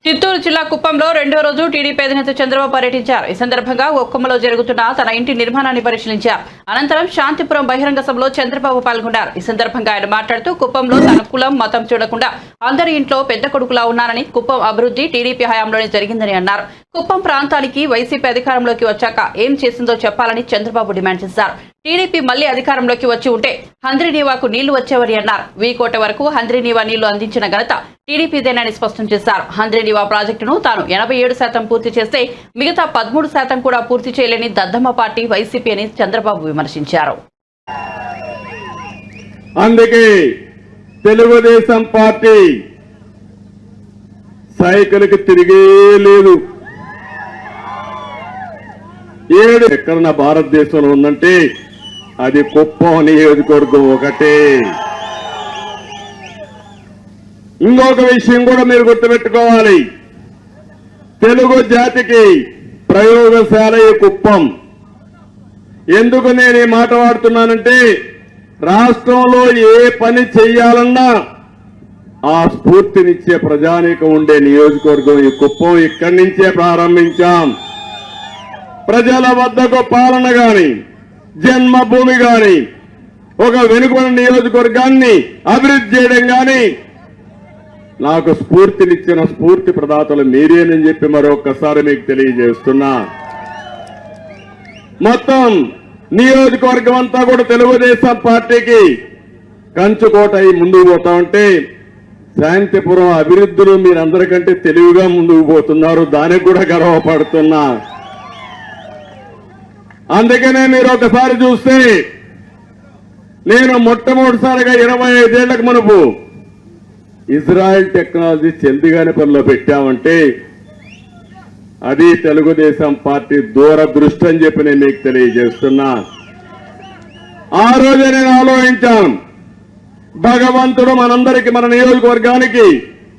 చిత్తూరు జిల్లా కుప్పంలో రెండో రోజు టీడీపీ అధినేత చంద్రబాబు పర్యటించారు. ఈ సందర్భంగా ఒక్కొమ్మలో జరుగుతున్న తన ఇంటి నిర్మాణాన్ని పరిశీలించారు. అనంతరం శాంతిపురం బహిరంగ సభలో చంద్రబాబు పాల్గొన్నారు. ఈ సందర్భంగా ఆయన మాట్లాడుతూ కుప్పంలో తన కులం మతం చూడకుండా అందరి ఇంట్లో పెద్ద కొడుకులా ఉన్నారని, కుప్పం అభివృద్ధి టీడీపీ హయాంలోనే జరిగిందని అన్నారు. కుప్పం ప్రాంతానికి వైసీపీ అధికారంలోకి వచ్చాక ఏం చేసిందో చెప్పాలని చంద్రబాబు డిమాండ్ చేశారు. టీడీపీ మళ్లీ అధికారంలోకి వచ్చి ఉంటే హంద్రీనీవాకు నీళ్లు వచ్చేవని అన్నారు. వీకోట వరకు హంద్రీనీవా నీళ్లు అందించిన ఘనత టీడీపీదేనని స్పష్టం చేశారు. హంద్రీనీవా ప్రాజెక్టును తాను 87% పూర్తి చేస్తే మిగతా 13% కూడా పూర్తి చేయలేని దద్దమ్మ పార్టీ వైసీపీ అని చంద్రబాబు విమర్శించారు. అందుకే తెలుగుదేశం పార్టీ సైకిల్కి తిరిగే లేదు. ఏడు ఎక్కడన్నా భారతదేశంలో ఉందంటే అది కుప్పం నియోజకవర్గం ఒకటే. ఇంకొక విషయం కూడా మీరు గుర్తుపెట్టుకోవాలి. తెలుగు జాతికి ప్రయోగశాల ఈ కుప్పం. ఎందుకు నేను ఈ మాట వాడుతున్నానంటే, రాష్ట్రంలో ఏ పని చెయ్యాలన్నా ఆ స్ఫూర్తినిచ్చే ప్రజానీకం ఉండే నియోజకవర్గం ఈ కుప్పం. ఇక్కడి నుంచే ప్రారంభించాం. ప్రజల వద్దకు పాలన గాని, జన్మభూమి గాని, ఒక వెనుకబడిన నియోజకవర్గాన్ని అభివృద్ధి చేయడం గాని నాకు స్ఫూర్తినిచ్చిన స్ఫూర్తి ప్రదాతలు మీరేనని చెప్పి మరొక్కసారి మీకు తెలియజేస్తున్నా. మొత్తం నియోజకవర్గం అంతా కూడా తెలుగుదేశం పార్టీకి కంచుకోట అయి ముందుకు పోతా ఉంటే, శాంతిపురం అభివృద్ధిలో మీరందరికంటే తెలివిగా ముందుకు పోతున్నారు. దానికి కూడా గర్వపడుతున్నా. అందుకనే మీరు ఒకసారి చూస్తే, నేను మొట్టమొదటిసారిగా 25 ఏళ్లకు మునుపు ఇజ్రాయెల్ టెక్నాలజీ చందిగానిపల్లిలో పెట్టామంటే అది తెలుగుదేశం పార్టీ దూరదృష్టి అని చెప్పి నేను మీకు తెలియజేస్తున్నా. ఆ రోజే నేను ఆలోచించాను, భగవంతుడు మనందరికీ, మన నియోజకవర్గానికి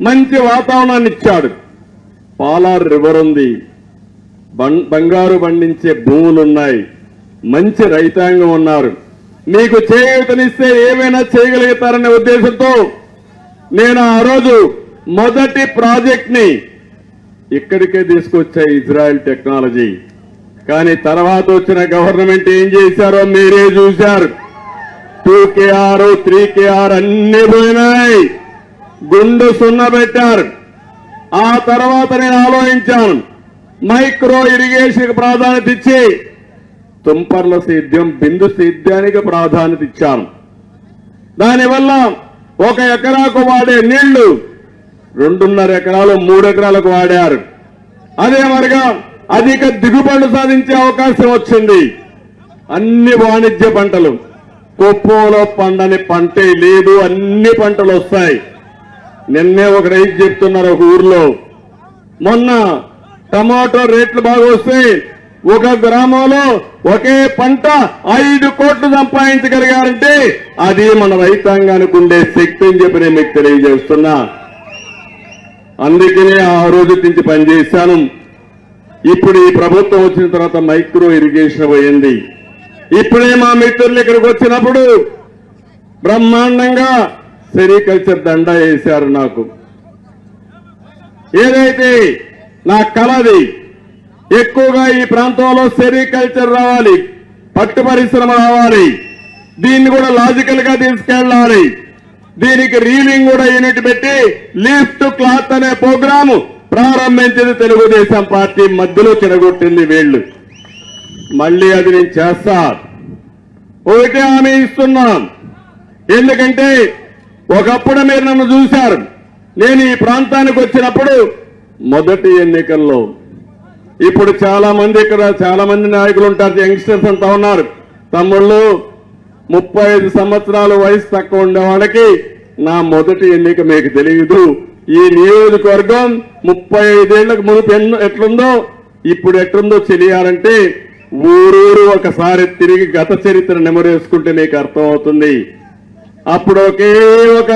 మంచి వాతావరణాన్ని ఇచ్చాడు. పాలార్ రివర్ ఉంది, బంగారు పండించే భూములున్నాయి, మంచి రైతాంగం ఉన్నారు. మీకు చేయూతనిస్తే ఏమైనా చేయగలుగుతారనే ఉద్దేశంతో నేను ఆ రోజు మొదటి ప్రాజెక్ట్ ని ఇక్కడికే తీసుకొచ్చా, ఇజ్రాయెల్ టెక్నాలజీ. కానీ తర్వాత వచ్చిన గవర్నమెంట్ ఏం చేశారో మీరే చూశారు. 2KR 3KR అన్ని పోయినాయి, గుండు సున్న పెట్టారు. ఆ తర్వాత నేను ఆలోచించాను, మైక్రో ఇరిగేషన్ ప్రాధాన్యత ఇచ్చి తుంపర్ల సేద్యం, బిందు సేద్యానికి ప్రాధాన్యత ఇచ్చాను. దానివల్ల 1 ఎకరాకు వాడే నీళ్లు 2.5 ఎకరాలు 3 ఎకరాలకు వాడారు. అదే మరిగా అధిక దిగుబడులు సాధించే అవకాశం వచ్చింది. అన్ని వాణిజ్య పంటలు, కుప్పంలో పండని పంటే లేదు, అన్ని పంటలు వస్తాయి. నిన్నే ఒక రైతు చెప్తున్నారు ఒక ఊర్లో, మొన్న టమాటో రేట్లు బాగా వస్తాయి, ఒక గ్రామంలో ఒకే పంట 5 కోట్లు సంపాదించగలిగారంటే అది మన రైతాంగానికి ఉండే శక్తి అని చెప్పి నేను మీకు తెలియజేస్తున్నా. అందుకనే ఆ రోజు నుంచి పనిచేశాను. ఇప్పుడు ఈ ప్రభుత్వం వచ్చిన తర్వాత మైక్రో ఇరిగేషన్ పోయింది. ఇప్పుడే మా మిత్రులు ఇక్కడికి వచ్చినప్పుడు బ్రహ్మాండంగా సెరికల్చర్ దండా వేశారు. నాకు ఏదైతే నా కలది, ఎక్కువగా ఈ ప్రాంతంలో సెరికల్చర్ రావాలి, పట్టు పరిశ్రమ రావాలి, దీన్ని కూడా లాజికల్ గా తీసుకెళ్లాలి. దీనికి రీలింగ్ కూడా యూనిట్ పెట్టి లీఫ్ టు క్లాత్ అనే ప్రోగ్రాము ప్రారంభించింది తెలుగుదేశం పార్టీ. మధ్యలో చెడగొట్టింది వీళ్లు. మళ్లీ అది నేను చేస్తా. ఒకటే హామీ ఇస్తున్నాం. ఎందుకంటే ఒకప్పుడు మీరు నన్ను చూశారు. నేను ఈ ప్రాంతానికి వచ్చినప్పుడు మొదటి ఎన్నికల్లో, ఇప్పుడు చాలా మంది ఇక్కడ చాలా మంది నాయకులు ఉంటారు, యంగ్స్టర్స్ అంతా ఉన్నారు. తమ్ముళ్ళు 35 సంవత్సరాల వయసు తక్కువ ఉండే వాళ్ళకి నా మొదటి ఎన్నిక మీకు తెలియదు. ఈ నియోజకవర్గం 35 ఏళ్లకు మునుపు ఎట్లుందో ఇప్పుడు ఎట్లుందో తెలియాలంటే ఊరూరు ఒకసారి తిరిగి గత చరిత్ర నెమరేసుకుంటే మీకు అర్థమవుతుంది. అప్పుడు ఒకే ఒక